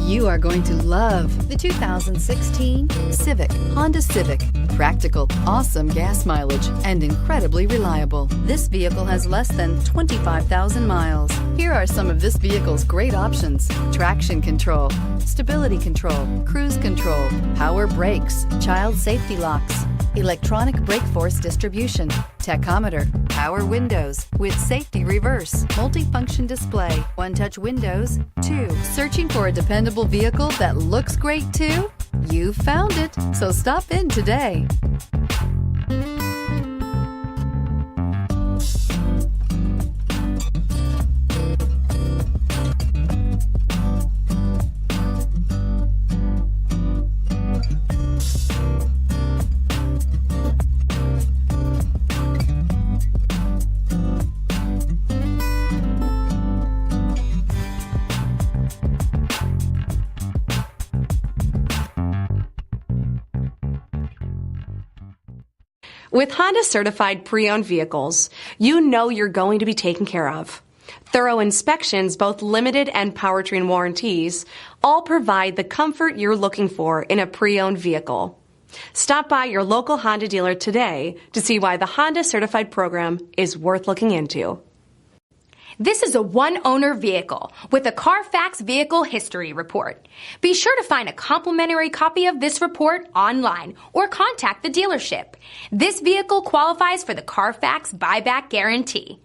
You are going to love the 2016 Civic, Honda Civic. Practical, awesome gas mileage, and incredibly reliable. This vehicle has less than 25,000 miles. Here are some of this vehicle's great options: traction control, stability control, cruise control, power brakes, child safety locks, electronic brake force distribution, tachometer, power windows with safety reverse, multifunction display, one-touch windows, 2. Searching for a dependable vehicle that looks great too? You found it, so stop in today. With Honda certified pre-owned vehicles, you know you're going to be taken care of. Thorough inspections, both limited and powertrain warranties, all provide the comfort you're looking for in a pre-owned vehicle. Stop by your local Honda dealer today to see why the Honda certified program is worth looking into. This is a one-owner vehicle with a CARFAX Vehicle History Report. Be sure to find a complimentary copy of this report online or contact the dealership. This vehicle qualifies for the CARFAX Buyback Guarantee.